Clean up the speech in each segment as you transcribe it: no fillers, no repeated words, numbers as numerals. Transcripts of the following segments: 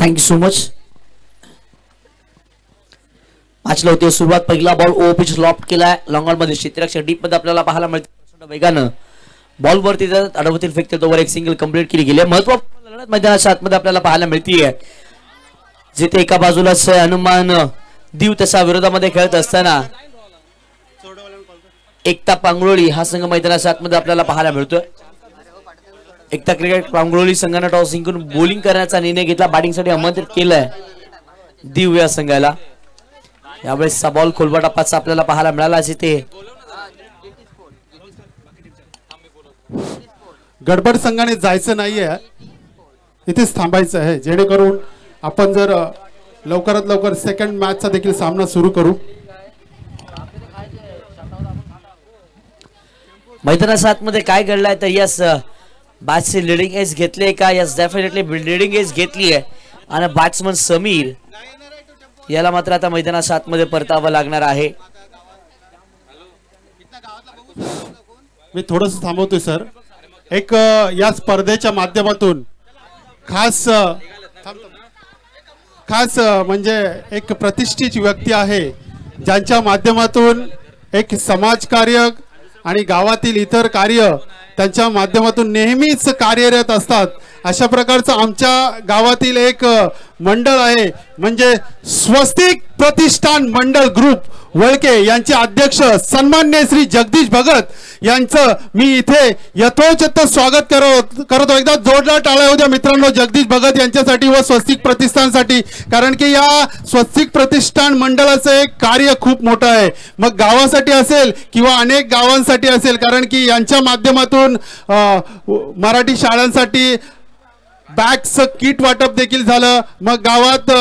Thank you so much. मॅचला होती सुरुवात. पहिला बॉल ओ पिच लॉफ्ट केलाय लॉंग ऑन मध्ये. क्षेत्ररक्षक डीप मध्ये आपल्याला पाहायला मिळते. प्रचंड वेगानं बॉल वरती अडवतील फेकते तोवर एक सिंगल कंप्लीट केली गेली. महत्त्वपूर्ण लढत मैदानाच्या आतमध्ये आपल्याला पाहायला मिळतीये, जिथे एका बाजूलाच हनुमान दीव तसा विरोधामध्ये खेळत असताना एकता पांगरोळी हा संघ मैदानाच्या आतमध्ये आपल्याला पाहायला मिळतोय. एकता क्रिकेट पांगरोळी संघाने टॉस जिंकून बॉलिंग करण्याचा निर्णय घेतला. बॅटिंगसाठी आमंत्रित केलंय दीव या संघाला. यावेळेस बॉल खोलवा टप्पाचा आपल्याला पाहायला मिळाला, जिथे गडबड संघाने जायचं नाहीये, इथेच थांबायचं आहे, जेणेकरून आपण जर लवकरात लवकर सेकंड मॅचचा देखील सामना सुरू करू. मैदानाच्या आतमध्ये काय घडलंय तर यस बॅट्सची लिडिंग एज घेतली का? यस डेफिनेटली लिडिंग एज घेतली आहे आणि बॅट्समन समीर याला मात्र आता मैदानाच्या आतमध्ये परतावं लागणार आहे. मी थोडंसं थांबवतोय सर. एक या स्पर्धेच्या माध्यमातून खास म्हणजे एक प्रतिष्ठित व्यक्ती आहे, ज्यांच्या माध्यमातून एक समाजकार्य आणि गावातील इतर कार्य त्यांच्या माध्यमातून नेहमीच कार्यरत असतात. अशा प्रकारचं आमच्या गावातील एक मंडळ आहे, म्हणजे स्वस्तिक प्रतिष्ठान मंडळ ग्रुप वळके यांचे अध्यक्ष सन्माननीय श्री जगदीश भगत यांचं मी इथे यथोचित स्वागत करतो. एकदा जोरदार टाळ्या होत्या मित्रांनो जगदीश भगत यांच्यासाठी व स्वस्तिक प्रतिष्ठानसाठी, कारण की या स्वस्तिक प्रतिष्ठान मंडळाचं एक कार्य खूप मोठं आहे. मग गावासाठी असेल किंवा अनेक गावांसाठी असेल, कारण की यांच्या माध्यमातून मराठी शाळांसाठी बॅग्स किट वाटप देखील झालं. मग गावात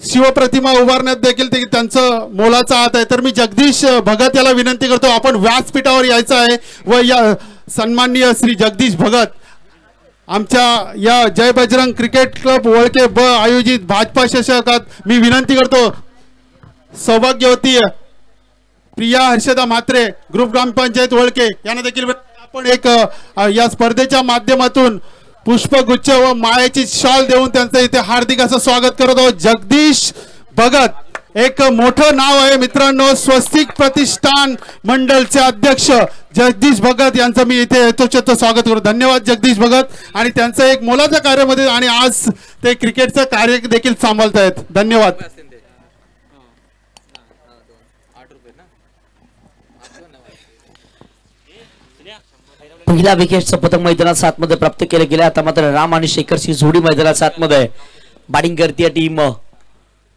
शिवप्रतिमा उभारण्यात देखील त्यांचं मोलाचा हात आहे. तर मी जगदीश भगत याला विनंती करतो, आपण व्यासपीठावर यायचं आहे व या सन्माननीय श्री जगदीश भगत आमच्या या जय बजरंग क्रिकेट क्लब वळके ब आयोजित भाजपा चषकात मी विनंती करतो. सौभाग्यवती प्रिया हर्षदा म्हात्रे ग्रुप ग्रामपंचायत वळके यांना देखील आपण एक या स्पर्धेच्या माध्यमातून पुष्पगुच्छ व मायेची शाल देऊन त्यांचं इथे हार्दिक असं स्वागत करत आहोत. जगदीश भगत एक मोठं नाव आहे मित्रांनो. स्वस्तिक प्रतिष्ठान मंडळचे अध्यक्ष जगदीश भगत यांचं मी इथे यथोचित स्वागत करतो. धन्यवाद जगदीश भगत. आणि त्यांचं एक मोलाचं कार्यामध्ये आणि आज ते क्रिकेटचं कार्य देखील सांभाळत आहेत. धन्यवाद. पहिला विकेटचं पतंग मैदानाच्या आतमध्ये प्राप्त केलं गेलं. आता मात्र राम आणि शेखरची जोडी मैदानाच्या आतमध्ये बॅटिंग करते टीम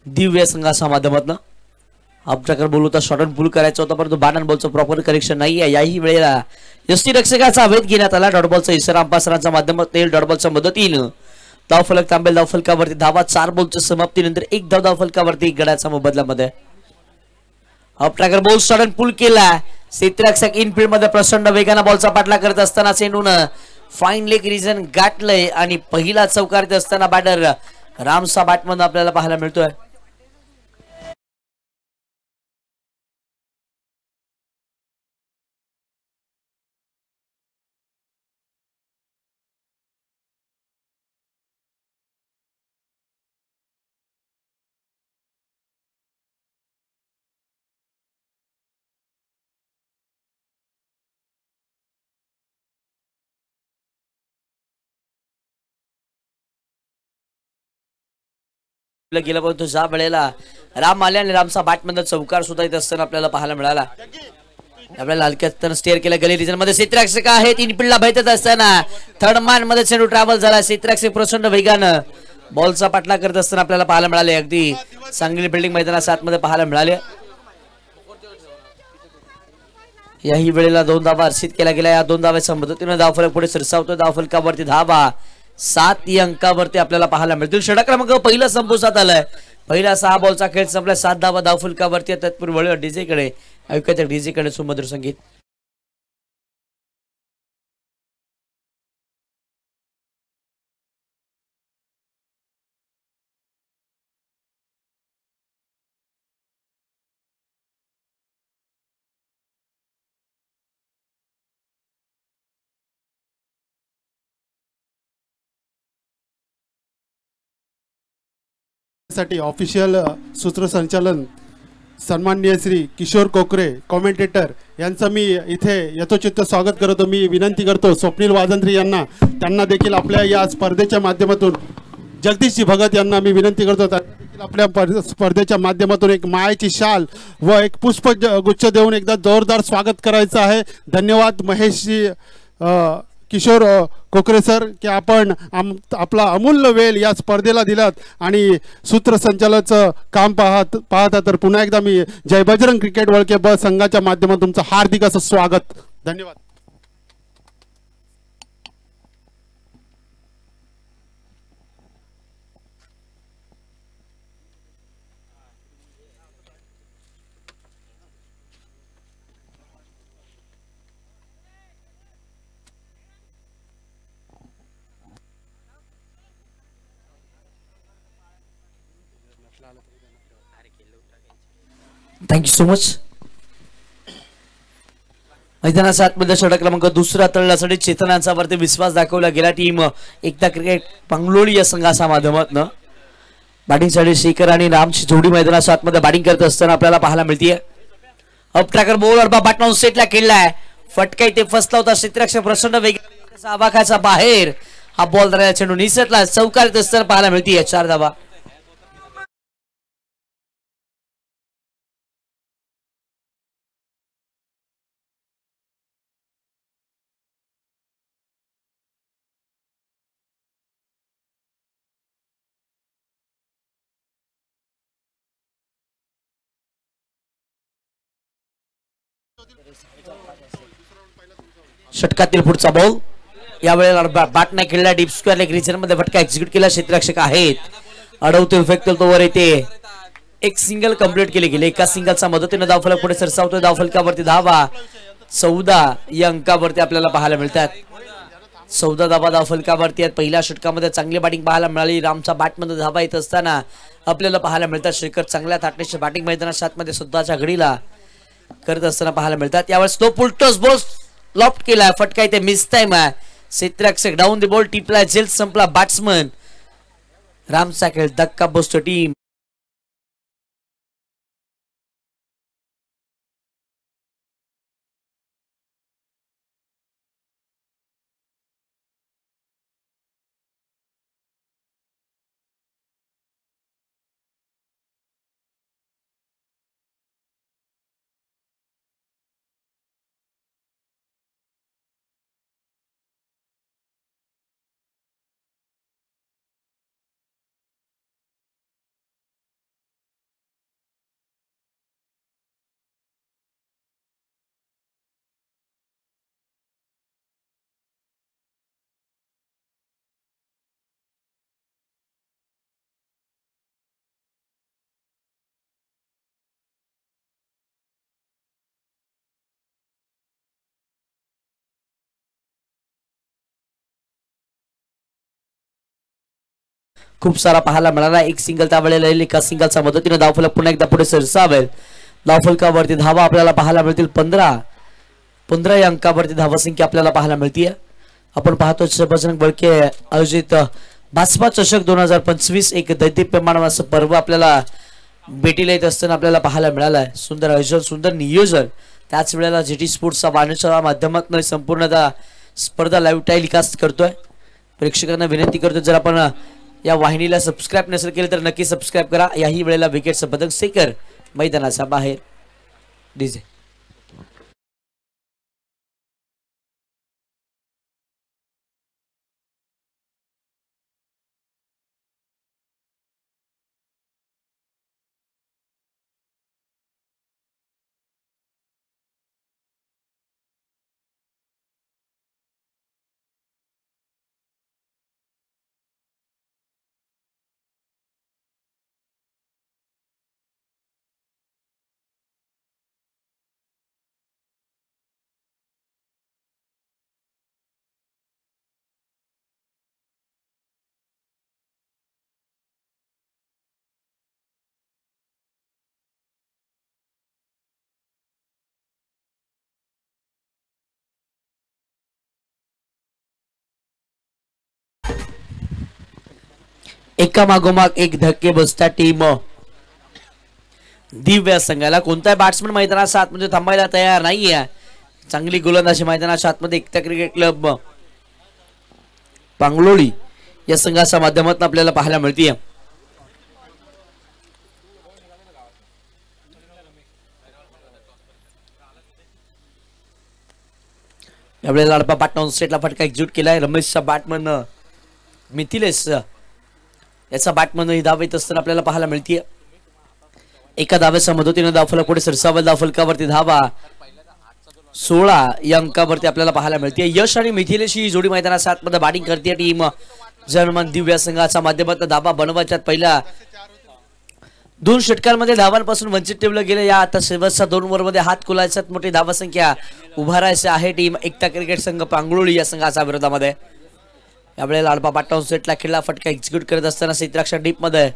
दिव्य संघाच्या माध्यमातून. आपल्याकडे बोलू तर शॉर्ट अँड पुल करायचं होतं, परंतु बॅट अँड बॉलचं प्रॉपर करेक्शन नाही आहे. याही वेळेला यष्टीरक्षकाचा वेध घेण्यात आला. डॉट बॉलचा इशारा अंपायरांच्या माध्यमातून डॉट बॉलच्या मदतीनं धावफलक तांबेल. धावफलकावरती धावा 4 बॉलच्या समाप्तीनंतर 1 धाव धावफलकावरती गड्याच्या मोबदल्यामध्ये. अपट्रॅकर बॉल शॉर्ट अँड पुल केला. क्षेत्ररक्षक इनफिल्ड मध्ये प्रचंड वेगाने बॉलचा पाठला करत असताना चेंडून फाईन लेग रिजन गाठलंय आणि पहिला चौकार असताना बॅटर रामसा बॅटमन आपल्याला पाहायला मिळतोय. गेला, परंतु ज्या वेळेला राम आले आणि रामचा बॅटमधून चौकार सुद्धा येत असताना आपल्याला पाहायला मिळाला. आपल्याला हलक्यात स्टेअर केला. गली रिजन मध्ये क्षेत्ररक्षक आहे. 3 पिल्ला भेटत असताना थर्ड मॅन मध्ये चेंडू ट्रॅव्हल झाला. क्षेत्ररक्षक प्रचंड वेगानं बॉलचा पाठला करत असताना आपल्याला पाहायला मिळाले. अगदी चांगली बिल्डिंग मैदानाच्या आतमध्ये पाहायला मिळाले. याही वेळेला 2 धावा अर्षित केला गेला. या 2 धावाच्या मदतीने धावफलक पुढे सरसावतो. धावफलकावरती धावा 7 या अंकावरती आपल्याला पाहायला मिळतील. षटक क्रमांक पहिला संपुष्टात आलाय. पहिला 6 बॉलचा खेळ संपला. 7 धावा धावफलकावरती. तत्पूर्वी डीजे कडे ऐकूया डीजे कडे सुमधुर संगीत. यासाठी ऑफिशियल सूत्रसंचालन सन्माननीय श्री किशोर कोकरे कॉमेंटेटर यांचं मी इथे यथोचित स्वागत करतो. मी विनंती करतो स्वप्नील वाजंत्री यांना, त्यांना देखील आपल्या या स्पर्धेच्या माध्यमातून, जगदीशजी भगत यांना मी विनंती करतो देखील आपल्या स्पर्धेच्या माध्यमातून एक मायेची शाल व एक पुष्पगुच्छ देऊन एकदा जोरदार स्वागत करायचं आहे. धन्यवाद महेशजी, किशोर कोकरे सर, की आपण आपला अमूल्य वेळ या स्पर्धेला दिलात आणि सूत्रसंचालनाचं काम पाहता. तर पुन्हा एकदा मी जय बजरंग क्रिकेट वळके ब संघाच्या माध्यमातून तुमचं हार्दिक असं स्वागत. धन्यवाद. Thank you so much. मैदानाचा आतमध्ये षटक क्रमांक दुसरा तळण्यासाठी चेतनाचा वरती विश्वास दाखवला गेला. टीम एकता क्रिकेट पांगलोळी या संघाच्या माध्यमातून बॅटिंगसाठी शेखर आणि रामची जोडी मैदानाच्या आतमध्ये बॅटिंग करत असताना आपल्याला पाहायला मिळते. अप ट्रॅकर बॉलर बॅट सेटला खेळलाय, फटका इथे फसला होता. क्षेत्ररक्षक प्रचंड वेगाचा आवाखाचा बाहेर हा बॉल धरायला चेंडू निसटला, चौकारीत असताना पाहायला मिळते 4 धावा. षटकातील पुढचा बॉल यावेळेला बॅट नाही खेळला, डीप स्क्वेअर लेग रिजन मध्ये फटका एक्झिक्यूट केला. क्षेत्ररक्षक आहेत, अडवतील फेकतील तोवर येते एक सिंगल कंप्लीट केले गेले. एका सिंगलचा मदतीने धावफलक पुढे सरसावतोय. धावफलकावरती धावा 14 या अंकावरती आपल्याला पाहायला मिळतात. 14 धावा धावफलकावरती आहेत. पहिल्या षटकामध्ये चांगली बॅटिंग पाहायला मिळाली. रामचा बॅटमध्ये धावा येत असताना आपल्याला पाहायला मिळतात. शेखर चांगल्या थाटणीच्या बॅटिंग मैदानाच्या आतमध्ये स्वतःच्या घडीला करत असताना पाहायला मिळतात. यावेळेस स्लो पुलटॉस बॉल लॉफ्ट केला, फटका इथे मिस टाइम आहे. क्षेत्ररक्षक डाऊन द बॉल टिपला, जेल संपला. बॅट्समन रामचा खेळ धक्का बसतो. टीम खूप सारा पाहायला मिळाला. एक सिंगल त्यावेळेला एका सिंगलच्या मदतीने धावफलक पुन्हा एकदा पुढे सरसावेल. धावफलकावरती धावा आपल्याला पाहायला मिळतील 15 या अंकावरती धावसंख्या आपल्याला पाहायला मिळते. आपण पाहतो बजरंग बळके आयोजित बासपा चषक 2025 एक दैदिप्यमान असं पर्व आपल्याला भेटीला येत असताना आपल्याला पाहायला मिळालं आहे. सुंदर आयोजन, सुंदर नियोजन. त्याच वेळेला जीटी स्पोर्ट्सचा वाणीच्या माध्यमातून संपूर्ण स्पर्धा लाईव्ह टेलिकास्ट करतोय. प्रेक्षकांना विनंती करतो, जर आपण या वाहिनीला सबस्क्राईब नसेल केलं तर नक्की सबस्क्राईब करा. याही वेळेला विकेटचं पदक शेखर मैदानाच्या बाहेर. डीजे एका मागोमाग एक धक्के बसतात टीम दिव्य संघाला. कोणताही बॅट्समन मैदानाच्या आतमध्ये थांबायला तयार नाहीये. चांगली गोलंदाजी मैदानाच्या आतमध्ये एकता क्रिकेट क्लब पांगलोळी या संघाच्या माध्यमातून आपल्याला पाहायला मिळते. यावेळेला लाडपा पाटण स्टेटला फटका एक्झिक्यूट केलाय. रमेशचा बॅटमन मिथिलेश याचा बॅटमन ही धाव येत असताना आपल्याला पाहायला मिळते. एका धावेच्या मदतीने धावफलक पुढे सरसावत. धावफलकावरती धावा 16 या अंकावरती आपल्याला पाहायला मिळते. यश आणि मिथिलेश ही जोडी मैदानाच्या आतमध्ये बॅटिंग करते टीम जर्मन दिव्य संघाच्या माध्यमातून. धावा बनवायच्यात. पहिल्या 2 षटकांमध्ये धावांपासून वंचित ठेवलं गेलं. या आता शेवटच्या 2 ओव्हरमध्ये हात खुलायच्यात. मोठी धावसंख्या उभारायची आहे टीम एकता क्रिकेट संघ पांगलोळी या संघाच्या विरोधामध्ये. यावेळेला लाडपा पाटण सेटला खेळला फटका एक्झिक्यूट करत असताना क्षेत्ररक्षक डीप मध्ये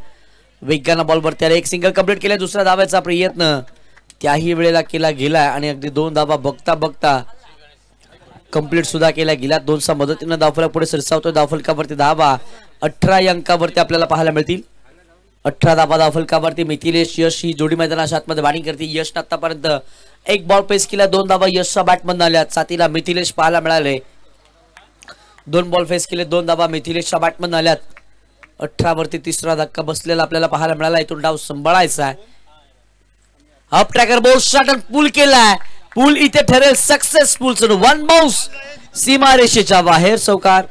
वेगानं बॉलवर त्याला एक सिंगल कंप्लीट केला. दुसरा धावायचा प्रयत्न त्याही वेळेला केला गेला आणि अगदी 2 धावा बघता बघता कंप्लीट सुद्धा केला गेला. 2च्या मदतीनं धावफलक पुढे सरसावतोय. धावफलकावरती धावा 18 या अंकावरती आपल्याला पाहायला मिळतील. 18 धावा धावफलकावरती. मिथिलेश यश ही जोडी मैदानाच्या आतमध्ये बॅटिंग करते. यशनं आतापर्यंत 1 बॉल पेस केला. 2 धावा यशच्या बॅटमधून आल्यात. साथीला मिथिलेश पाहायला मिळाले. 2 बॉल फेस केले. 2 धावा मिथिलेशच्या बॅटमधून आल्यात. 18 वरती तिसरा धक्का बसलेला आपल्याला पाहायला मिळाला. इथून डाव सांभाळायचा आहे. अप ट्रॅकर बॉल शॉट आणि पूल केलाय. पूल इथे ठरेल सक्सेसफुल. 1 बाउन्स सीमारेषेच्या बाहेर. चौकार.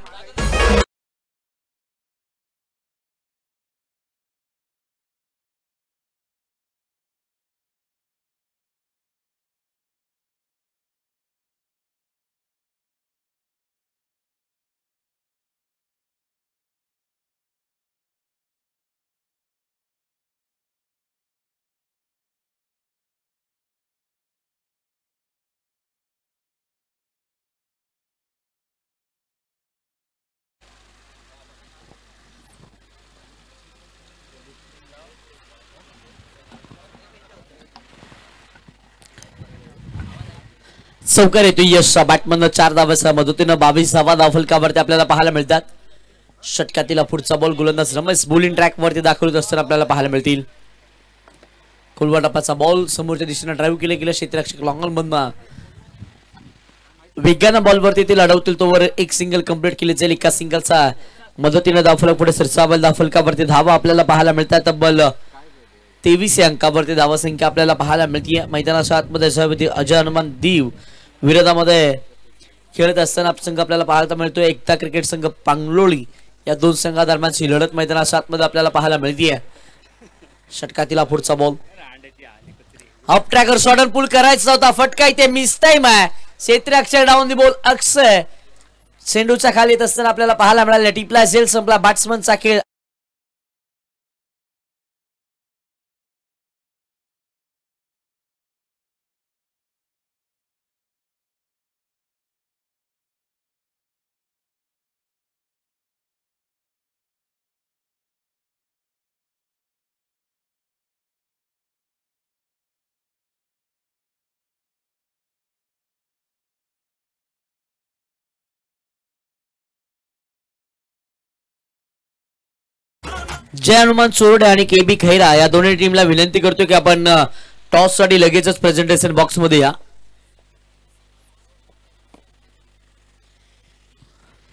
चौकार येतो यशच्या बॅटमधनं. 4 धावाच्या मदतीनं 22 धावा धावफलकावरती आपल्याला पाहायला मिळतात. षटकातील पुढचा बॉल गोलंदाज रमेश बॉलिंग ट्रॅक वरती दाखवत असताना आपल्याला पाहायला मिळतील. खुलवा टप्प्याचा बॉल समोरच्या दिशेने ड्राईव्ह केले गेले. क्षेत्ररक्षक लॉंगल मधनं वेगानं बॉलवरती ते लढवतील तोवर एक सिंगल कंप्लीट केली जाईल. एका सिंगलचा मदतीनं धावफलक पुढे सरसावल. धावफलकावरती धावा आपल्याला पाहायला मिळतात. तब्बल 23 या अंकावरती धावा संख्या आपल्याला पाहायला मिळते. मैदानाच्या आतमध्ये सभापती अजय हनुमान दीव विरोधामध्ये खेळत असताना संघ आपल्याला पाहायला मिळतोय. एकता क्रिकेट संघ पांगलोळी या 2 संघादरम्यानची लढत मैदानाच्या आतमध्ये आपल्याला पाहायला मिळते. षटकातील पुढचा बॉल अप ट्रॅकर शॉट आणि पूल करायचा होता. फटका इथे मिस टाइम आहे. क्षेत्ररक्षक डाऊन दी बॉल. अक्षय चेंडूच्या खाली येत असताना आपल्याला पाहायला मिळाले. टिपला झेल संपला. बॅट्समनचा खेळ. जय हनुमान चोरडे आणि केबी खैरा या दोन्ही टीमला विनंती करतो की आपण टॉस साठी लगेचच प्रेझेंटेशन बॉक्स मध्ये या.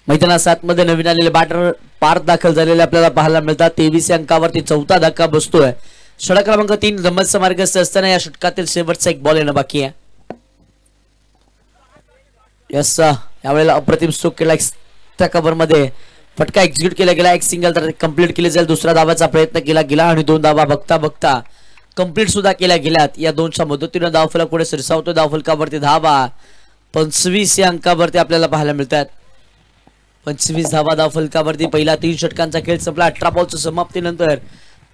मैदानात 7 मध्ये नवीन आलेले बॅटर पार्थ दाखल झालेले आपल्याला पाहायला मिळतात. 23 अंकावरती 4था धक्का बसतोय. षटक क्रमांक 3 रमतचा मार्गस्थ असताना या षटकातील शेवटचा एक बॉल येणं बाकी आहे. यस यावेळेला अप्रतिम स्ट्रोक केला. त्या कव्हर मध्ये फटका एक्झिक्यूट केला गेला. एक सिंगल तर कंप्लीट केली जाईल. दुसरा धावाचा प्रयत्न केला गेला आणि 2 धावा बघता बघता कंप्लीट सुद्धा केल्या गेल्यात. या 2च्या मदतीने धावफलक पुढे सरसावतो. धावफलकावरती धावा 25 या अंकावरती आपल्याला पाहायला मिळतात. 25 धावा धावफलकावरती. पहिला 3 षटकांचा खेळ संपला. 18 बॉलच्या समाप्तीनंतर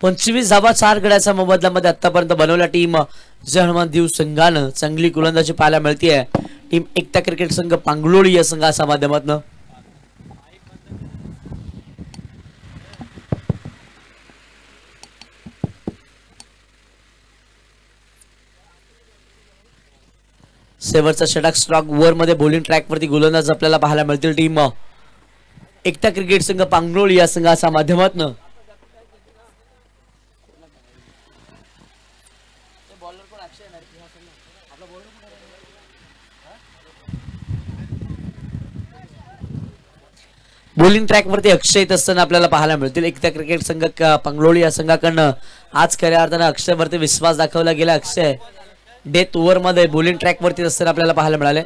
25 धावा 4 गड्याच्या मोबदल्यामध्ये आतापर्यंत बनवल्या टीम जय हनुमान दीव संघानं. चांगली गोलंदाजी पाहायला मिळते. टीम एकता क्रिकेट संघ पांगलोळी या संघाच्या माध्यमातून. शेवटचा षटक स्ट्रॉक ओव्हर मध्ये बॉलिंग ट्रॅक वरती गोलंदाज आपल्याला पाहायला मिळतील. टीम एकता क्रिकेट संघ पांगलोळी या संघाच्या माध्यमातून बॉलिंग ट्रॅक वरती अक्षय येत असताना आपल्याला पाहायला मिळतील. एकदा क्रिकेट संघ पंगलोळी या संघाकडनं आज खऱ्या अर्थानं अक्षय वरती विश्वास दाखवला गेला. अक्षय डेथ ओव्हर मध्ये बॉलिंग ट्रॅक वरती असताना आपल्याला पाहायला मिळाले.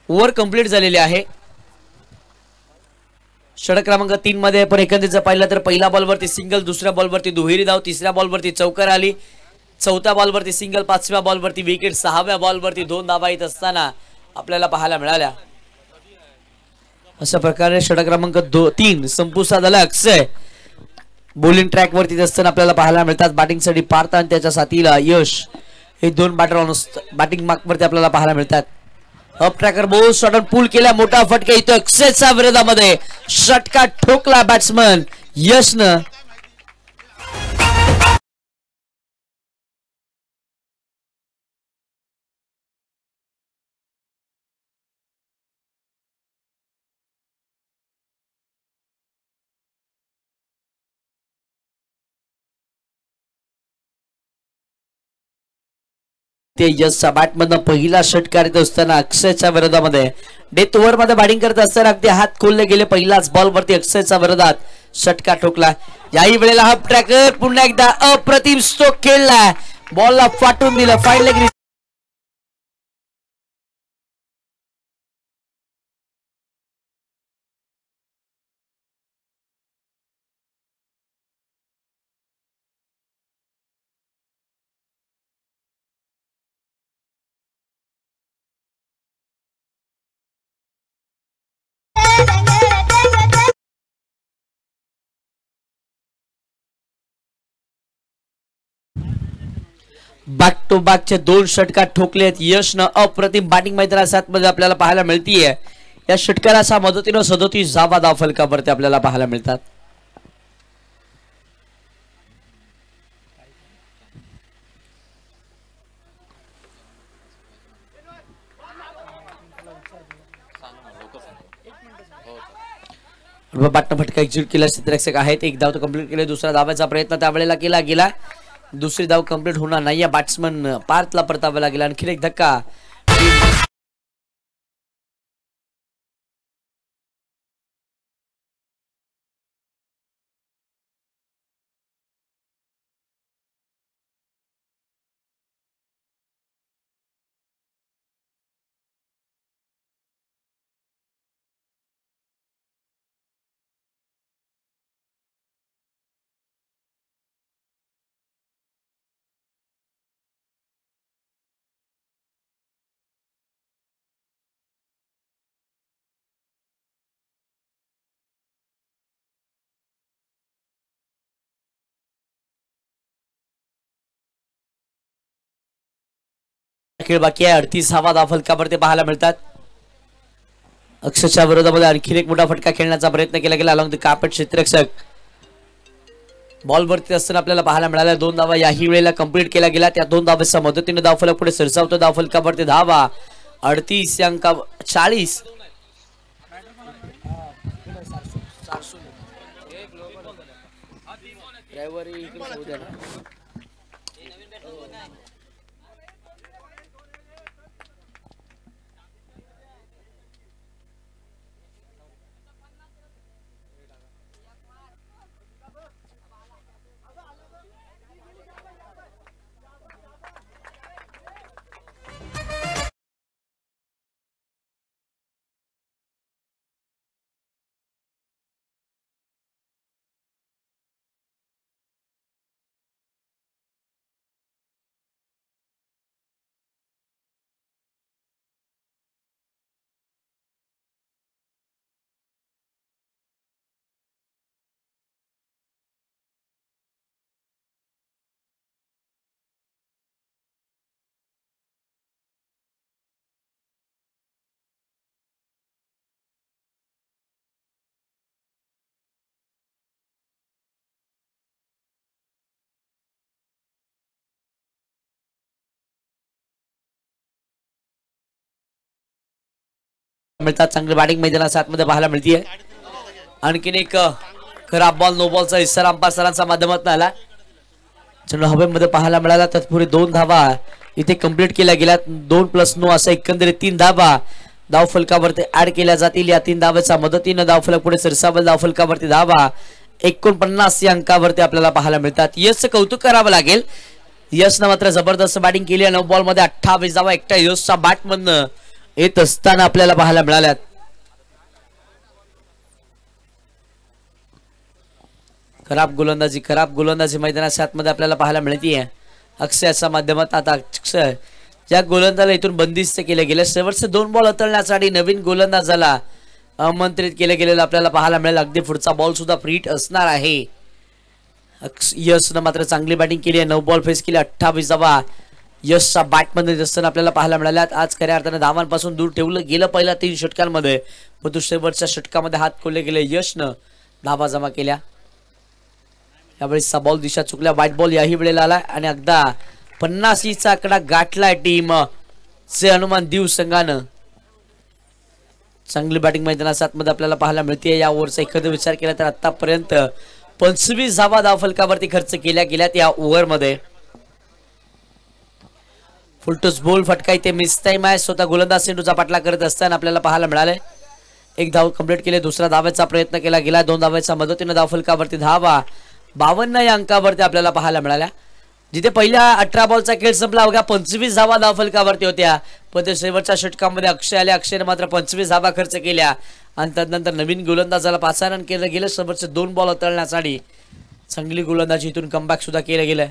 ओव्हर कंप्लीट झालेली आहे. षटक क्रमांक 3 मध्ये पण एकंदरीत पाहिलं तर पहिल्या बॉलवरती सिंगल, दुसऱ्या बॉलवरती दुहेरी धाव, तिसऱ्या बॉलवरती चौकार आली, चौथ्या बॉलवरती सिंगल, पाचव्या बॉलवरती विकेट, सहाव्या बॉलवरती 2 धावा येत असताना आपल्याला पाहायला मिळाल्या. अशा प्रकारे षटक क्रमांक 3 संपुष्टात आला. अक्षय बॉलिंग ट्रॅक वरती असताना आपल्याला पाहायला मिळतात. बॅटिंगसाठी पार्थ आणि त्याच्या साथीला यश हे 2 बॅटर बॅटिंग मार्क वरती आपल्याला पाहायला मिळतात. अप ट्रॅकर बॉल शॉट पूल केला, मोठा फटका इथं अक्षयच्या विरोधामध्ये षटका ठोकला बॅट्समन यशनं. ते यशच्या बॅटमधनं पहिला षटकार येत असताना अक्षयच्या विरोधामध्ये डेथ ओव्हर मध्ये बॅटिंग करत असताना अगदी हात खोलले गेले. पहिलाच बॉल वरती अक्षयच्या विरोधात षटकार ठोकला. याही वेळेला हा ट्रॅकर पुन्हा एकदा अप्रतिम स्ट्रोक खेळला, बॉलला फाटून दिलं. फाईन लेग बॅक टू बॅकचे 2 षटकार ठोकलेत यशनं. अप्रतिम बॅटिंग मैदानात मध्ये आपल्याला पाहायला मिळतीये. या षटकाराच्या मदतीनं 37 धावा धाव फलकावरती आपल्याला पाहायला मिळतात. बॅटनं फटका एक्झिक्यूट केला. क्षेत्ररक्षक आहेत. एक धाव तो कंप्लीट केले. दुसरा धावाचा प्रयत्न त्यावेळेला केला गेला. दुसरी धाव कंप्लीट होणार नाही. या बॅट्समन पार्थला परतावा लागला. आणखी एक धक्का खेळ बाकी आहे. 38 धावा धाव फलकावरती पाहायला मिळतात. अक्षरच्या विरोधामध्ये आणखी एक मोठा फटका खेळण्याचा प्रयत्न केला गेला. अलॉंग द कार्पेट क्षेत्ररक्षक बॉल वरती असताना आपल्याला पाहायला मिळाल्या. 2 धावा याही वेळेला कंप्लीट केल्या गेल्या. त्या 2 धावांच्या मदतीने धावफलक पुढे सरसावतो. धावफलकावरती धावा 38 या अंका 40. मिळतात. चांगली बॅटिंग मैदानाच्या आतमध्ये पाहायला मिळतीये. आणखीन एक खराब बॉल नो बॉलचा इशारा अंपायर सरांच्या माध्यमातून आला. चेंडू हवेमध्ये पाहायला मिळाला. तत्पूर्वी 2 धावा इथे कंप्लीट केल्या गेल्या. 2 + 9 असा एकंदरीत 3 धावा धावफलकावरती ऍड केल्या जातील. या 3 धावेच्या मदतीने धावफलक पुढे सरसावेल. धावफलकावरती धावा 49 या अंकावरती आपल्याला पाहायला मिळतात. यशचं कौतुक करावं लागेल. यशनं मात्र जबरदस्त बॅटिंग केली आहे. 9 बॉल मध्ये 28 धावा एकट्या यशच्या बॅट मधनं येत असताना आपल्याला पाहायला मिळाल्यात. खराब गोलंदाजी मैदानाच्या आतमध्ये आपल्याला पाहायला मिळतीये. अक्षयाच्या माध्यमात आता अक्षय ज्या गोलंदाजाला इथून बंदिस्त केले गेले, शेवटचे 2 बॉल हाताळण्यासाठी नवीन गोलंदाजाला आमंत्रित केले गेलेलं आपल्याला पाहायला मिळेल. अगदी पुढचा बॉल सुद्धा फ्रीट असणार आहे. यशनं मात्र चांगली बॅटिंग केली आहे. 9 बॉल फेस केले, 28 धावा यशच्या बॅटमध्ये असताना आपल्याला पाहायला मिळाल्यात. आज खऱ्या अर्थाने धावांपासून दूर ठेवलं गेलं पहिल्या 3 षटकांमध्ये, परंतु शेवटच्या षटकामध्ये हात खोलले गेले. यशनं धावा जमा केल्या. यावेळेसचा बॉल दिशा चुकल्या. व्हाईट बॉल याही वेळेला आलाय आणि अगदा 50चा आकडा गाठलाय टीम चे हनुमान दिव संघानं. चांगली बॅटिंग मैदानाच्या आतमध्ये आपल्याला पाहायला मिळते. या ओव्हरचा एखादा विचार केला तर आतापर्यंत 25 धावा धावफलकावरती खर्च केल्या गेल्यात या ओव्हरमध्ये. फुलटूस बॉल फटका इथे मिस टाइम आहे. स्वतः गोलंदाज सिंधूचा पाठला करत असताना आपल्याला पाहायला मिळाले. 1 धाव कंप्लीट केले. दुसरा धावेचा प्रयत्न केला गेला. 2 धावेच्या मदतीने धावफलकावरती धावा 52 या अंकावरती आपल्याला पाहायला मिळाल्या. जिथे पहिल्या 18 बॉलचा खेळ संपला अवघ्या 25 धावा धावफलकावरती होत्या, पण ते शेवटच्या षटकामध्ये अक्षय आले. अक्षयने मात्र 25 धावा खर्च केल्या आणि त्यानंतर नवीन गोलंदाजाला पाचारण केलं गेलं. शेवटचे 2 बॉल हाताळण्यासाठी चांगली गोलंदाजी इथून कमबॅक सुद्धा केलं गेलंय.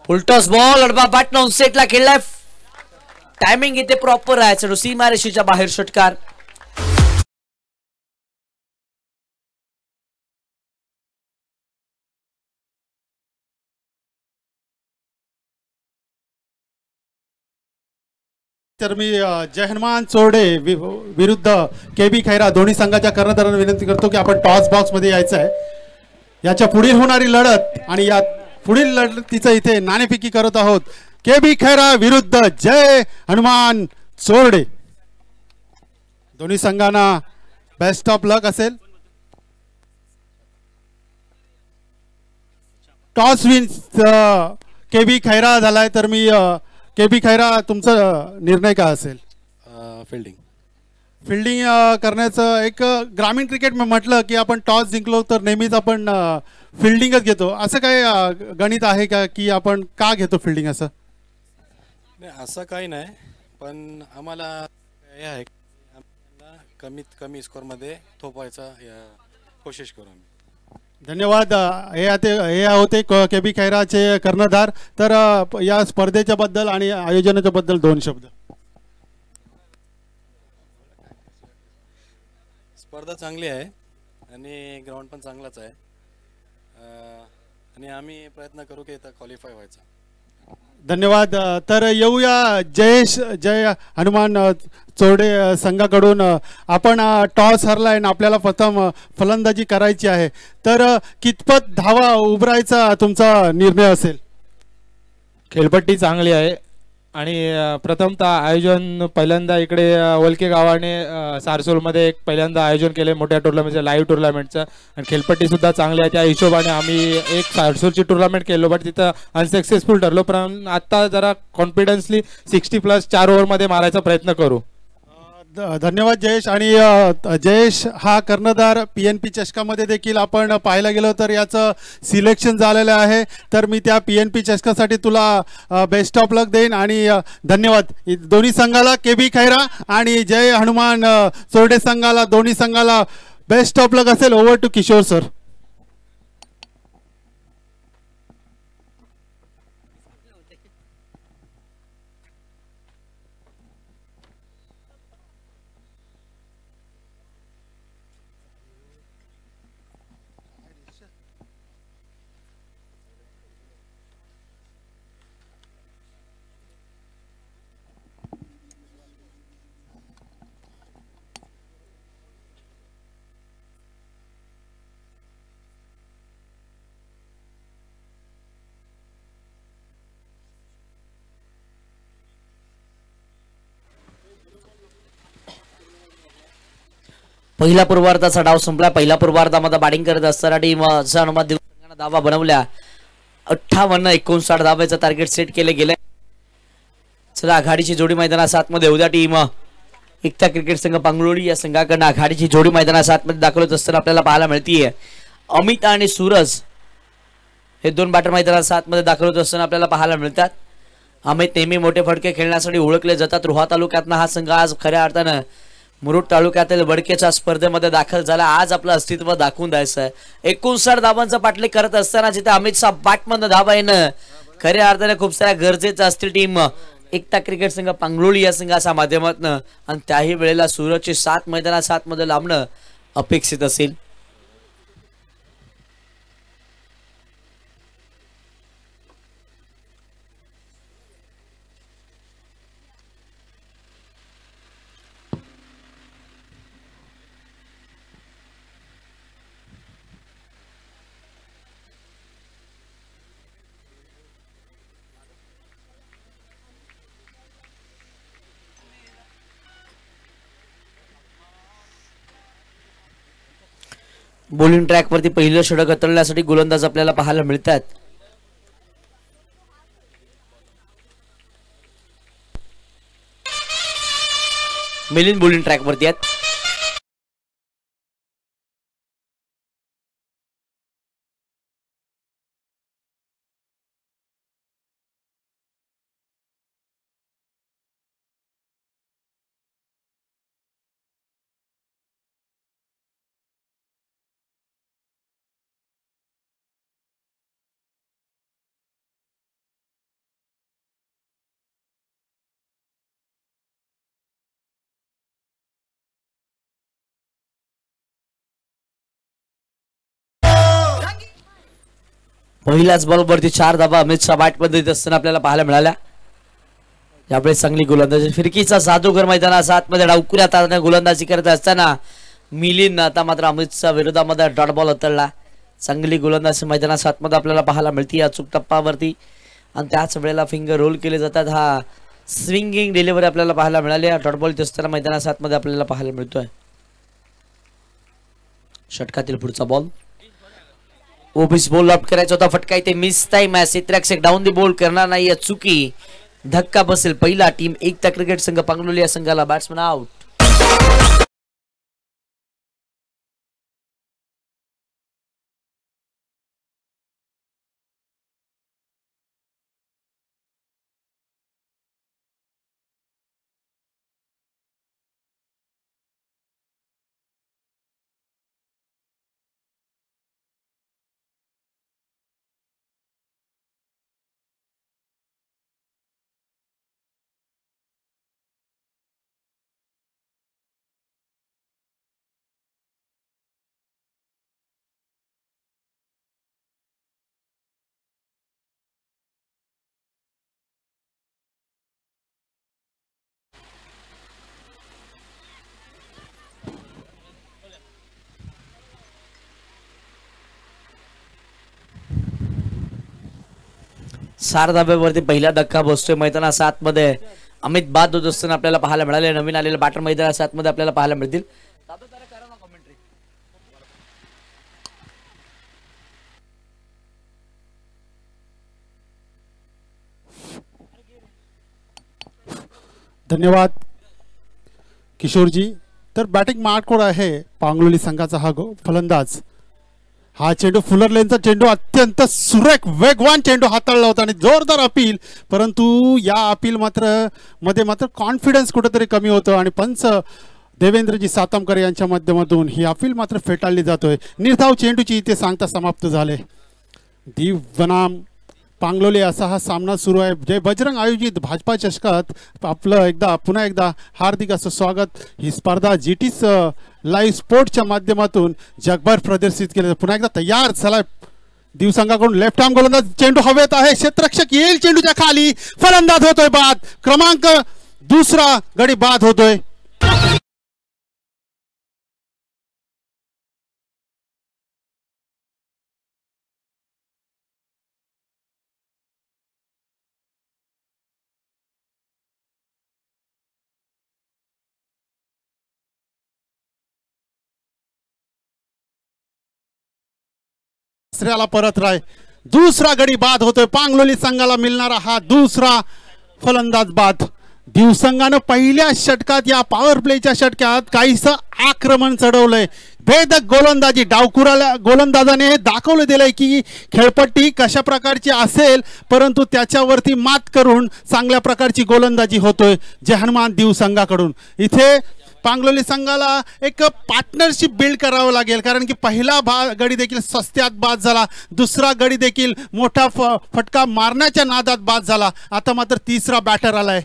फुलटॉस बॉल अडबा बॅट नॉन सेटला खेळलाय. टायमिंग इथे प्रॉपर आहे. चढू सीमारेषेच्या बाहेर षटकार. तर मी जय हनुमान चोरडे विरुद्ध KB खैरा दोन्ही संघाच्या कर्णधारांना विनंती करतो की आपण टॉस बॉक्स मध्ये यायचं आहे. याच्या पुढील होणारी लढत आणि या पुढील लढतीचं इथे नाणेफेकी करत आहोत. KB खैरा विरुद्ध जय हनुमान चोरडे. दोन्ही संघांना बेस्ट ऑफ लक असेल. टॉस विन्स KB खैरा झालाय. तर मी KB खैरा तुमचा निर्णय काय असेल? फिल्डिंग करण्याचं एक ग्रामीण क्रिकेट म्हटलं की आपण टॉस जिंकलो तर नेहमीच आपण फिल्डिंगच घेतो. असं काय गणित आहे का की आपण का घेतो फिल्डिंग? असं नाही, असं काही नाही, पण आम्हाला हे आहे कमीत कमी स्कोअरमध्ये थोपवायचा कोशिश करू आम्ही. धन्यवाद. हे होते KB खैराचे कर्णधार. तर या स्पर्धेच्या बद्दल आणि आयोजनाच्या बद्दल 2 शब्द. स्पर्धा चांगली आहे आणि ग्राउंड पण चांगलाच आहे आणि आम्ही प्रयत्न करू की इथं क्वालिफाय व्हायचा. धन्यवाद. तर येऊया जय हनुमान चोरडे संघाकडून. आपण टॉस हरलाय आणि आपल्याला प्रथम फलंदाजी करायची आहे. तर कितपत धावा उभरायचा तुमचा निर्णय असेल? खेळपट्टी चांगली आहे आणि प्रथमतः आयोजन पहिल्यांदा इकडे वलके गावाने सारसूलमध्ये एक पहिल्यांदा आयोजन केले मोठ्या टुर्नामेंटचं, लाईव्ह टुर्नामेंटचं, आणि खेळपट्टी सुद्धा चांगली आहे. त्या हिशोबाने आम्ही एक सारसूलची टुर्नामेंट केलो, बट तिथं अनसक्सेसफुल ठरलो. पण आता जरा कॉन्फिडन्सली 60+ 4 ओव्हरमध्ये मारायचा प्रयत्न करू. धन्यवाद जयेश. आणि जयेश हा कर्णधार PNP चषकामध्ये देखील आपण पाहायला गेलो तर याचं सिलेक्शन झालेलं आहे. तर मी त्या PNP चषकासाठी तुला बेस्ट ऑफ लक देईन आणि धन्यवाद दोन्ही संघाला. KB खैरा आणि जय हनुमान चोरडे संघाला, दोन्ही संघाला बेस्ट ऑफ लक असेल. Over to Kishore sir. पहिल्या पूर्वार्धाचा डाव संपला. पहिल्या पूर्वार्धामध्ये बॅटिंग करत असताना टीम हनुमान दिव संघाने धावा बनवल्या. 58-59 धावांचं टार्गेट सेट केले गेले. चला आघाडीची जोडी मैदानात आतमध्ये उद्या टीम एकता क्रिकेट संघ पांगलोळी या संघाकडनं आघाडीची जोडी मैदानात आतमध्ये दाखल होत असताना आपल्याला पाहायला मिळतीये. अमित आणि सूरज हे दोन बॅटर मैदानात आतमध्ये दाखल होत असताना आपल्याला पाहायला मिळतात. अमित नेहमी मोठे फटके खेळण्यासाठी ओळखले जातात. रोहा तालुक्यातनं हा संघ आज खऱ्या अर्थानं मुरुड तालुक्यातील वडकेच्या स्पर्धेमध्ये दाखल झाला. आज आपलं अस्तित्व दाखवून द्यायचं आहे. 59 धावांचा पाठले करत असताना जिथे अमितचा बॅटमधनं धावा येणं खऱ्या अर्थाने खूप साऱ्या गरजेचं असतील टीम एकता क्रिकेट संघ पांगलोळी या संघाच्या माध्यमातून, आणि त्याही वेळेला सूरजची 7 मैदानात 7 मध्ये लांबणं अपेक्षित असेल. बॉलिंग ट्रॅक वरती पहिलं षटक हाताळण्यासाठी गोलंदाज आपल्याला पाहायला मिळतात. मिलिंद बॉलिंग ट्रॅक वरती आहेत. पहिल्याच बॉलवरती 4 धावा अमितच्या बॅटमध्ये देत असताना आपल्याला पाहायला मिळाल्या. यावेळी चांगली गोलंदाजी फिरकीचा जादूगर मैदानात आतमध्ये डावकुऱ्या तारने गोलंदाजी करत असताना मिलिंद आता मात्र अमितच्या विरोधामध्ये डॉट बॉल हाताळला. चांगली गोलंदाजी मैदानात आतमध्ये आपल्याला पाहायला मिळते अचूक टप्पावरती, आणि त्याच वेळेला फिंगर रोल केले जातात. हा स्विंगिंग डिलिव्हरी आपल्याला पाहायला मिळाली. डॉट बॉल देत असताना मैदानात आतमध्ये आपल्याला पाहायला मिळतोय. षटकातील पुढचा बॉल ओबीस बॉल आउट करायचा होता. फटका इथे मिस टाइम आहे. क्षेत्ररक्षक डाऊन दी बॉल करणार नाही. चुकी धक्का बसेल. पहिला टीम एकता क्रिकेट संघ पांगलोली या संघाला बॅट्समन आउट. चार धाब्यावरती पहिला धक्का बसतोय मैदानात आतमध्ये. अमित बाद होत असताना आपल्याला पाहायला मिळाले. नवीन आलेले बॅटर मैदानात आतमध्ये आपल्याला पाहायला मिळतील. धन्यवाद किशोरजी. तर बॅटिंग मार्कवर आहे पांगलोली संघाचा हा फलंदाज. हा चेंडू फुलर लेनचा चेंडू अत्यंत सुरेख वेगवान चेंडू हाताळला होता आणि जोरदार अपील, परंतु या अपील मात्र कॉन्फिडन्स कुठेतरी कमी होतं आणि पंच देवेंद्रजी सातमकर यांच्या माध्यमातून ही अपील मात्र फेटाळली जातोय. निर्धाव चेंडूची इथे सांगता समाप्त झाले. दीव बनाम पांगलोली असा हा सामना सुरू आहे. जय बजरंग आयोजित भाजपा चषकात आपलं पुन्हा एकदा हार्दिक असं स्वागत. ही स्पर्धा GT लाईव्ह स्पोर्टच्या माध्यमातून जगभर प्रदर्शित केले. पुन्हा एकदा तयार झाला दीव संघाकडून लेफ्ट आर्म गोलंदाज. चेंडू हवेत आहे. क्षेत्ररक्षक येईल चेंडूच्या खाली. फलंदाज होतोय बाद. क्रमांक 2 गडी बाद होतोय. परत राय. दुसरा गडी बाद होतोय. पांगलोली संघाला मिळणारा हा दुसरा फलंदाज बाद. दिवसंघानं पहिल्या षटकात या पॉवर प्लेच्या षटकात काहीसं आक्रमण चढवलंय. भेदक गोलंदाजी डावखुराला गोलंदाजाने हे दाखवलं दिलंय की खेळपट्टी कशा प्रकारची असेल, परंतु त्याच्यावरती मात करून चांगल्या प्रकारची गोलंदाजी होतोय जे हनुमान दिवसंघाकडून. इथे पांगलोली संघाला एक पार्टनरशिप बिल्ड करावं लागेल, कारण की पहिला गडी देखील सस्त्यात बाद झाला, दुसरा गडी देखील मोठा फटका मारण्याच्या नादात बाद झाला. आता मात्र तिसरा बॅटर आलाय.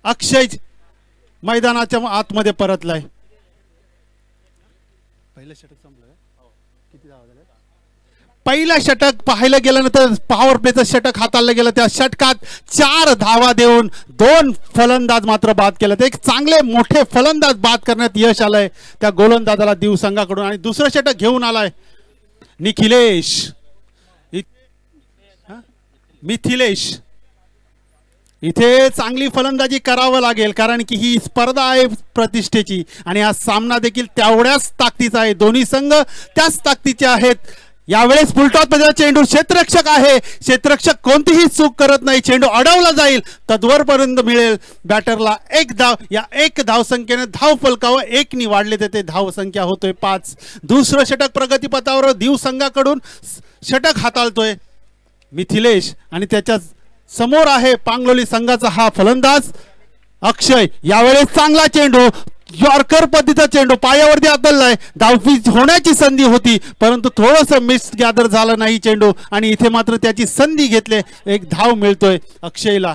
अक्षय मैदानाच्या आतमध्ये परतलाय. पहिलं षटक पाहायला गेल्यानंतर पॉवर प्लेचं षटक हाताळलं गेलं. त्या षटकात 4 धावा देऊन 2 फलंदाज मात्र बाद केले. एक चांगले मोठे फलंदाज बाद करण्यात यश आलंय त्या गोलंदाजाला दिवसंघाकडून. आणि दुसरं षटक घेऊन आलाय मिथिलेश. इथे चांगली फलंदाजी करावं लागेल, कारण की ही स्पर्धा आहे प्रतिष्ठेची आणि हा सामना देखील तेवढ्याच ताकदीचा आहे. दोन्ही संघ त्याच ताकदीचे आहेत. यावेळेस फुलटॉस मध्ये चेंडू क्षेत्ररक्षक आहे. क्षेत्ररक्षक कोणतीही चूक करत नाही. चेंडू अडवला जाईल, तद्वरपर्यंत मिळेल बॅटरला 1 धाव. या 1 धावसंख्येने धाव फलकावर 1 नी वाढले ते धावसंख्या होतोय 5. दुसरं षटक प्रगतीपथावर दिवसंघाकडून षटक हाताळतोय मिथिलेश आणि त्याच्या समोर आहे पांगलोली संघाचा हा फलंदाज अक्षय. यावेळेस चांगला चेंडू, यॉर्कर पद्धतीचा चेंडू पायावरती आदळलाय. धावफीज होण्याची संधी होती, परंतु थोडंसं मिस गॅदर झालं नाही चेंडू आणि इथे मात्र त्याची संधी घेतले. 1 धाव मिळतोय अक्षयला.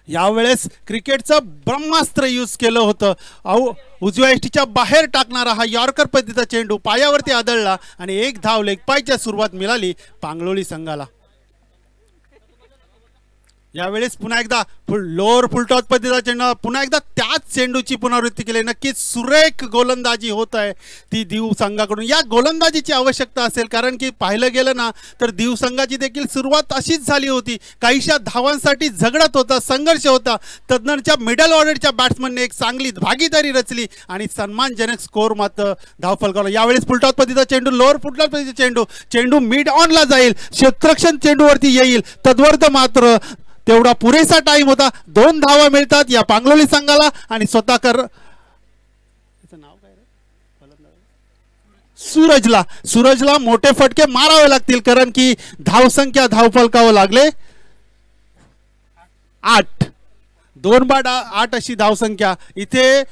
यावेळेस क्रिकेटचं ब्रह्मास्त्र यूज केलं होतं. उजव्या एष्टीच्या बाहेर टाकणारा हा यॉर्कर पद्धतीचा चेंडू पायावरती आदळला आणि 1 धाव लेगपायच्या सुरुवात मिळाली पांगलोली संघाला. यावेळेस पुन्हा एकदा लोअर फुलटॉस पद्धतीचा चेंडू, पुन्हा एकदा त्याच चेंडूची पुनरावृत्ती केली. नक्कीच सुरेख गोलंदाजी होत आहे ती दिवसंघाकडून. या गोलंदाजीची आवश्यकता असेल, कारण की पाहिलं गेलं ना तर दिवसंघाची देखील सुरुवात अशीच झाली होती. काहीशा धावांसाठी झगडत होता, संघर्ष होता. तज्ञांच्या मिडल ऑर्डरच्या बॅट्समनने एक चांगली भागीदारी रचली आणि सन्मानजनक स्कोर मात्र धावफलकावला. यावेळेस फुलटॉस पद्धतीचा चेंडू, लोअर फुलटॉस पद्धतीचा चेंडू, चेंडू मिड ऑनला जाईल, क्षेत्ररक्षण चेंडूवरती येईल, तद्वर्त मात्र तेवढा पुरेसा टाइम होता. 2 धावा मिळतात या पांगलोली संघाला आणि स्वतःकर सूरजला मोठे फटके मारावे लागतील, कारण की धावसंख्या धावफलकावर लागले 8. 2 बाद 8 अशी धावसंख्या इथे.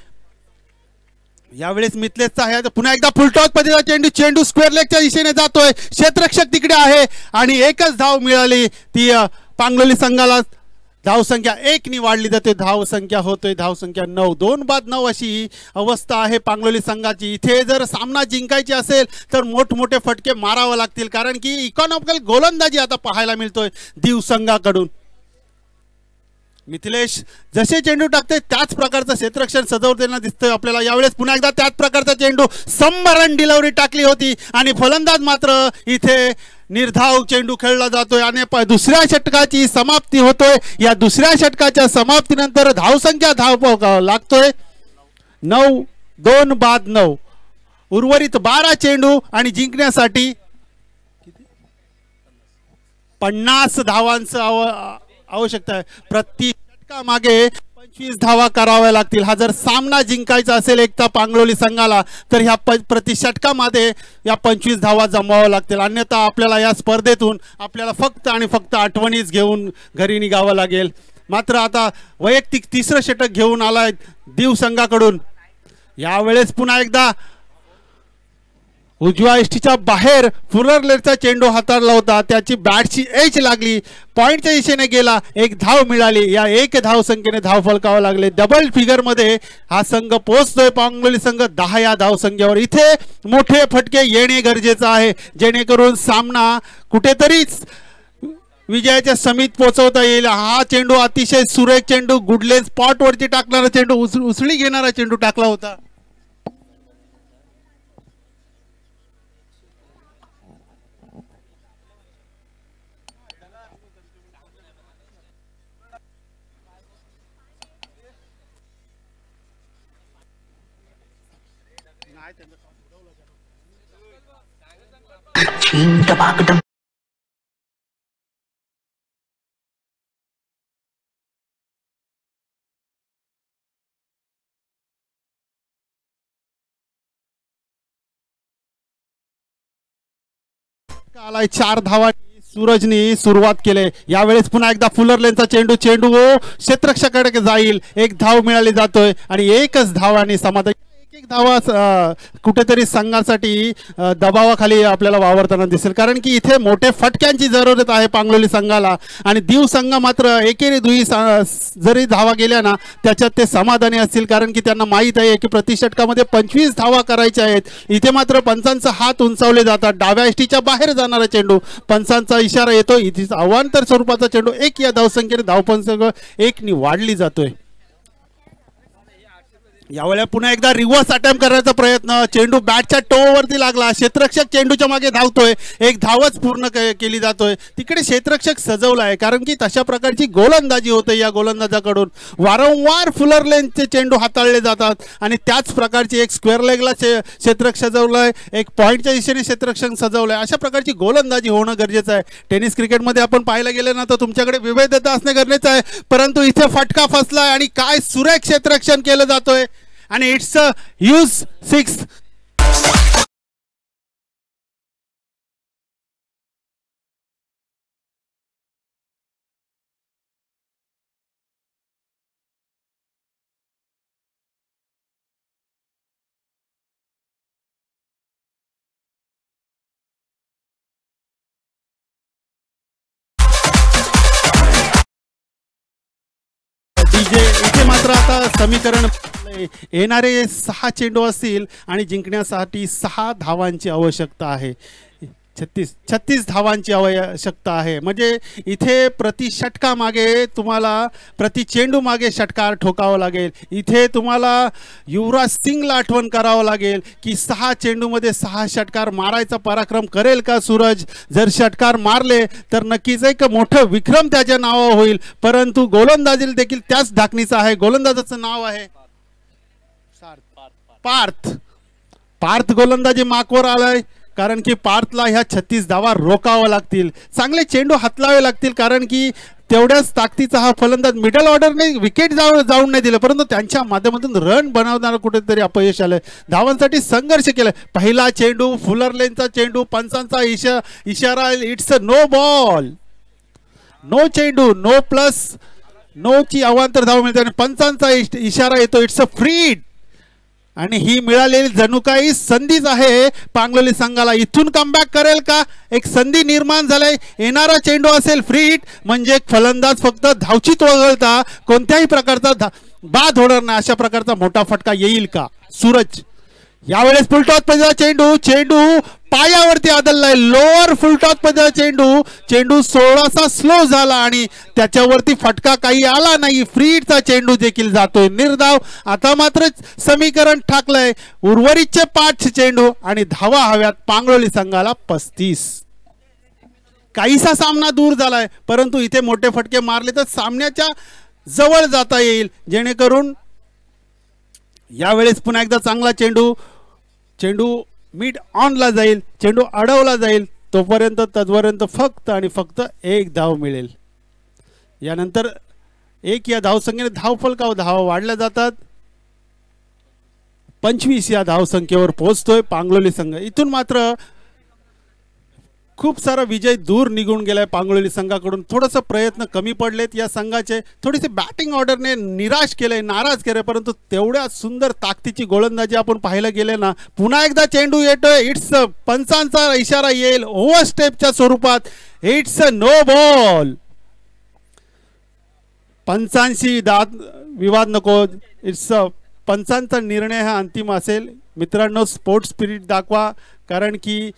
यावेळेस मिथलेसचा आहे. पुन्हा एकदा फुलटॉस पद्धतीचा चेंडू, चेंडू स्क्वेअर लेगच्या दिशेने जातोय. क्षेत्ररक्षक तिकडे आहे आणि 1च धाव मिळाली ती पांगलोली संघाला. धावसंख्या 1 नी वाढली जाते. धावसंख्या होतोय धावसंख्या 9. 2 बाद 9 अशी अवस्था आहे पांगलोली संघाची. इथे जर सामना जिंकायची असेल तर मोठमोठे फटके मारावे लागतील, कारण की इकॉनॉमिकल गोलंदाजी आता पाहायला मिळतोय दिवसंघाकडून. मिथिलेश जसे चेंडू टाकते त्याच प्रकारचं क्षेत्ररक्षण सजवताना दिसतोय आपल्याला. यावेळेस पुन्हा एकदा त्याच प्रकारचा चेंडू, संमरण डिलिव्हरी टाकली होती आणि फलंदाज मात्र इथे निर्धाव चेंडू खेळला जातोय आणि दुसऱ्या षटकाची समाप्ती होतोय. या दुसऱ्या षटकाच्या समाप्तीनंतर धावसंख्या धाव लागतोय 9. 2 बाद 9. उर्वरित 12 चेंडू आणि जिंकण्यासाठी 50 धावांचं आवश्यकता आहे. प्रति षटकामागे 25 धावा कराव्या लागतील. हा जर सामना जिंकायचा असेल एकता पांगलोली संघाला तर ह्या प्रति षटकामध्ये या 25 धावा जमवाव्या लागतील. अन्यथा आपल्याला या स्पर्धेतून आपल्याला फक्त आणि फक्त आठवणीच घेऊन घरी निघावं लागेल. मात्र आता वैयक्तिक 3रं षटक घेऊन आलाय दिवसंघाकडून. यावेळेस पुन्हा एकदा उजव्या एष्टीच्या बाहेर फुलरलेरचा चेंडू हाताळला होता, त्याची बॅटची एज लागली, पॉइंटच्या दिशेने गेला, 1 धाव मिळाली. या 1 धाव संख्येने धाव फलकावं लागले. डबल फिगर मध्ये हा संघ पोहोचतोय पांगलोली संघ 10 या धावसंख्येवर. इथे मोठे फटके येणे गरजेचं आहे, जेणेकरून सामना कुठेतरीच विजयाच्या समीत पोहोचवता येईल. हा चेंडू अतिशय सुरेख चेंडू, गुडले स्पॉट वरती टाकणारा चेंडू, उसळी घेणारा चेंडू टाकला होता. Ching the आलाय 4 धावा सूरजनी सुरुवात केले. यावेळेस पुन्हा एकदा फुलरलेनचा चेंडू क्षेत्ररक्षकाकडे जाईल. 1 धाव मिळाली जातोय आणि एकच धावाने समाधान. एक धावा कुठेतरी संघासाठी दबावाखाली आपल्याला वावरताना दिसेल, कारण की इथे मोठे फटक्यांची जरूरत आहे पांगलोली संघाला. आणि दीव संघ मात्र एकेरी दुई जरी धावा गेल्या ना त्याच्यात ते समाधानी असतील, कारण की त्यांना माहीत आहे की प्रति षटकामध्ये 25 धावा करायच्या आहेत. इथे मात्र पंचांचा हात उंचावले जातात. डाव्या एष्टीच्या बाहेर जाणारा चेंडू, पंचांचा इशारा येतो. इथे अवांतर स्वरूपाचा चेंडू 1 या धावसंख्येने धावपंच 1 नी वाढली जातोय. यावेळी पुन्हा एकदा रिव्हर्स अटेम्प्ट करण्याचा प्रयत्न. चेंडू बॅटच्या टोवरती लागला. क्षेत्ररक्षक चेंडूच्या मागे धावतोय. 1 धावच पूर्ण केली जातोय. तिकडे क्षेत्ररक्षक सजवला आहे, कारण की तशा प्रकारची गोलंदाजी होते या गोलंदाजाकडून. वारंवार फुलरलेनचे चेंडू हाताळले जातात आणि त्याच प्रकारची एक स्क्वेअर लेगला क्षेत्ररक्षक सजवलाय, एक पॉईंटच्या दिशेने क्षेत्ररक्षक सजवलंय. अशा प्रकारची गोलंदाजी होणं गरजेचं आहे. टेनिस क्रिकेटमध्ये आपण पाहायला गेले ना तर तुमच्याकडे विविधता असणे गरजेचं आहे, परंतु इथे फटका फसलाय आणि काय सुरेख क्षेत्ररक्षण केलं जातोय आणि इट्स अ ह्यूज 6. इथे मात्र आता समीकरण येणारे 6 चेंडू असतील आणि जिंकण्यासाठी 6 धावांची आवश्यकता आहे. 36 धावांची आवश्यकता आहे. म्हणजे इथे प्रति षटका मागे तुम्हाला प्रति चेंडू मागे षटकार ठोकावं लागेल. इथे तुम्हाला युवराज सिंगला आठवण करावं लागेल की 6 चेंडूमध्ये 6 षटकार मारायचा पराक्रम करेल का सूरज. जर षटकार मारले तर नक्कीच एक मोठं विक्रम त्याच्या नावावर होईल, परंतु गोलंदाजीला देखील त्याच धाकणीचं आहे. गोलंदाजाचं नाव आहे पार्थ. गोलंदाजी माकवर आलाय, कारण की पार्थला ह्या 36 धावा रोखावं लागतील. चांगले चेंडू हातलावे लागतील, कारण की तेवढ्याच ताकदीचा हा फलंदाज मिडल ऑर्डरने विकेट जाऊन नाही दिलं, परंतु त्यांच्या माध्यमातून रन बनवणारा कुठेतरी अपयश आलंय. धावांसाठी संघर्ष केलाय. पहिला चेंडू फुलरलेनचा चेंडू, पंचांचा इशारा it's a no ball. No चेंडू, नो प्लस नो ची अवांतर धाव मिळते आणि पंचांचा इशारा येतो इट्स अ फ्री हिट. आणि ही मिळालेली जणू काही संधीच आहे पांगलोली संघाला. इथून कमबॅक करेल का. एक संधी निर्माण झाली. येणारा चेंडू असेल फ्री हिट, म्हणजे फलंदाज फक्त धावचीत वगळता कोणत्याही प्रकारचा बाद होणार नाही अशा प्रकारचा मोठा फटका येईल का. सूरज यावेळेस फुलटॉस पद्धतीचा चेंडू पायावरती आदळलाय. लोअर फुलटॉस पद्धतीचा चेंडू थोडासा स्लो झाला आणि त्याच्यावरती फटका काही आला नाही. फ्री हिटचा चेंडू देखील जातोय. निर्धाव. आता मात्र समीकरण ठाकलंय. उर्वरितचे 5 चेंडू आणि धावा हव्यात पांगलोली संघाला 35. काहीसा सामना दूर झालाय, परंतु इथे मोठे फटके मारले तर सामन्याच्या जवळ जाता येईल, जेणेकरून यावेळेस पुन्हा एकदा चांगला चेंडू मिड ऑनला जाईल. चेंडू अडवला जाईल. तोपर्यंत फक्त आणि फक्त 1 धाव मिळेल. यानंतर 1 या धावसंख्येने धावफलकावर धावा वाढल्या जातात. 25 या धावसंख्येवर पोहोचतोय पांगलोली संघ. इथून मात्र खूप सारा विजय दूर निघून गेलाय पांगलोली संघाकडून. थोडंसं प्रयत्न कमी पडलेत या संघाचे. थोडीशी बॅटिंग ऑर्डरने निराश केलंय, नाराज केलंय, परंतु तेवढ्या सुंदर ताकदीची गोलंदाजी आपण पाहायला गेले ना. पुन्हा एकदा चेंडू येतोय. इट्स पंचांचा इशारा येईल ओव्हर स्टेपच्या स्वरूपात. It's a no ball. पंचांशी विवाद नको. इट्स पंचांचा निर्णय हा अंतिम असेल. मित्रांनो, स्पोर्ट्स स्पिरिट दाखवा, कारण की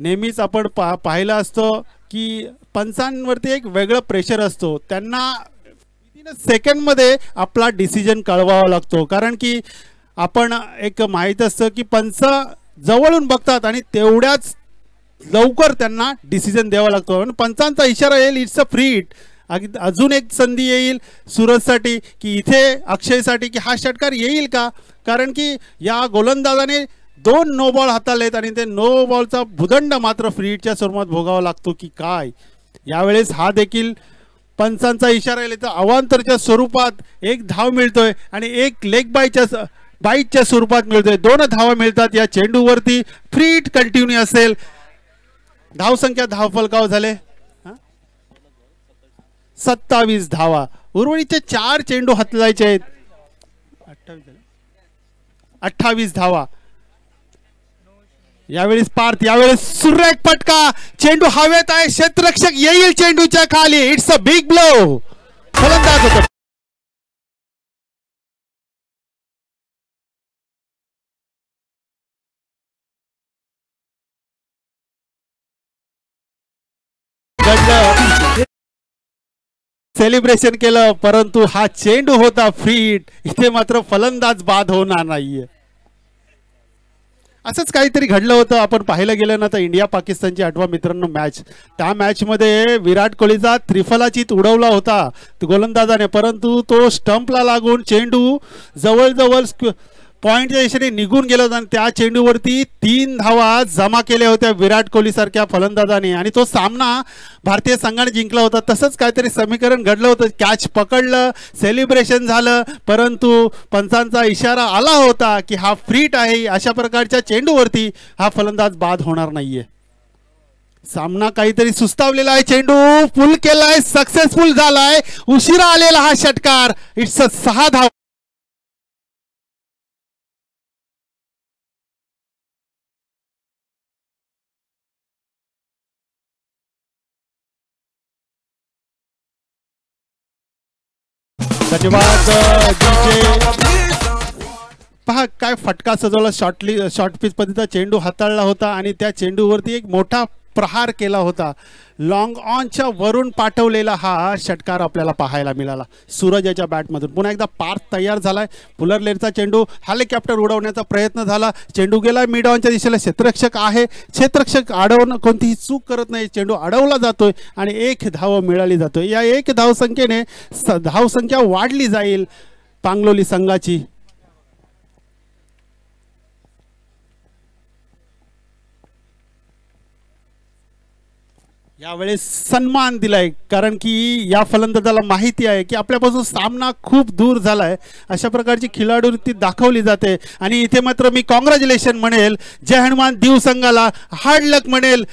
नेहमीच आपण पाहिलं असतं की पंचांवरती एक वेगळं प्रेशर असतो. त्यांना सेकंडमध्ये आपला डिसिजन कळवावा लागतो, कारण की आपण एक माहीत असतं की पंच जवळून बघतात आणि तेवढ्याच लवकर त्यांना डिसिजन द्यावा लागतो. आणि पंचांचा इशारा येईल इट्स अ फ्री हिट. अजून एक संधी येईल सूरजसाठी की इथे अक्षयसाठी की हा षटकार येईल का, कारण की या गोलंदाजाने 2 नो बॉल हाताळलेत आणि ते नो बॉलचा भुदंड मात्र फ्री हिटच्या स्वरूपात भोगावा लागतो की काय. यावेळेस हा देखील पंचांचा इशारा येईल तर अवांतरच्या स्वरूपात 1 धाव मिळतोय आणि 1 लेग बाईटच्या स्वरूपात मिळतोय. 2 धावा मिळतात या चेंडूवरती. फ्री हिट कंटिन्यू असेल. धावसंख्या धावफलकावर झाले 27 धावा. उर्वरितचे 4 चेंडू हाताळायचे आहेत. 28 धावा. यावेळेस पार्थ, यावेळेस सुरेख फटका, चेंडू हवेत आहे, क्षेत्ररक्षक येईल चेंडूच्या खाली. It's a big blow. फलंदाज होतो सेलिब्रेशन केलं, परंतु हा चेंडू होता फिट. इथे मात्र फलंदाज बाद होणार नाहीये. असंच काहीतरी घडलं होतं. आपण पाहायला गेलं ना तर इंडिया पाकिस्तानची आठवा मित्रांनो मॅच, त्या मॅच मध्ये विराट कोहलीचा त्रिफलाचीत उडवला होता गोलंदाजाने, परंतु तो स्टंपला लागून चेंडू जवळजवळ पॉइंटच्या दिशेने निघून गेला होता आणि त्या चेंडूवरती 3 धावा जमा केल्या होत्या विराट कोहली सारख्या फलंदाजाने आणि तो सामना भारतीय संघाने जिंकला होता. तसंच काहीतरी समीकरण घडलं होतं. कॅच पकडलं, सेलिब्रेशन झालं, परंतु पंचांचा इशारा आला होता की हा फ्रीट आहे. अशा प्रकारच्या चेंडूवरती हा फलंदाज बाद होणार नाहीये. सामना काहीतरी सुस्तावलेला आहे. चेंडू पुल केलाय, सक्सेसफुल झालाय. उशिरा आलेला हा षटकार. इट्स 6 धावा. धन्यवाद. पहा काय फटका सजवला. शॉर्ट पिच पद्धतीचा चेंडू हाताळला होता आणि त्या चेंडूवरती एक मोठा प्रहार केला होता. लॉंग ऑनच्या वरून पाठवलेला हा षटकार आपल्याला पाहायला मिळाला सूरज याच्या बॅटमधून. पुन्हा एकदा पार्थ तयार झालाय. पुलरलेरचा चेंडू हेलिकॉप्टर उडवण्याचा प्रयत्न झाला. चेंडू गेला मिड ऑनच्या दिशेला. क्षेत्ररक्षक आहे, क्षेत्ररक्षक अडवणं कोणतीही चूक करत नाही. चेंडू अडवला जातोय आणि 1 धाव मिळाली जातोय. या 1 धावसंख्येने धावसंख्या वाढली जाईल पांगलोली संघाची. यावेळेस सन्मान दिलाय, कारण की या फलंदाजाला माहिती आहे की आपल्यापासून सामना खूप दूर झालाय. अशा प्रकारची खिलाडूवृत्ती दाखवली जाते आणि इथे मात्र मी कॉंग्रॅच्युलेशन म्हणेल जय हनुमान दीव संघाला, हार्ड लक म्हणेल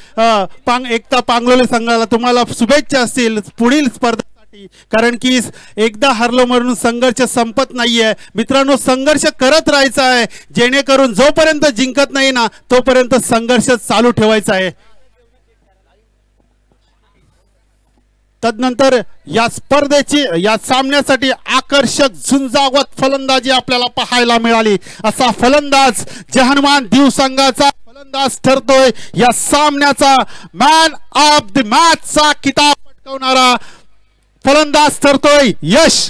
एकता पांगलोली संघाला. तुम्हाला शुभेच्छा असतील पुढील स्पर्धेसाठी, कारण की एकदा हरलो म्हणून संघर्ष संपत नाहीये मित्रांनो. संघर्ष करत राहायचा आहे, जेणेकरून जोपर्यंत जिंकत नाही ना तोपर्यंत संघर्ष चालू ठेवायचा आहे. तदनंतर या स्पर्धेची, या सामन्यासाठी आकर्षक झुंजावत फलंदाजी आपल्याला पाहायला मिळाली. असा फलंदाज जय हनुमान दीव संघाचा फलंदाज ठरतोय. या सामन्याचा मॅन ऑफ द मॅचचा किताब पटकावणारा फलंदाज ठरतोय यश.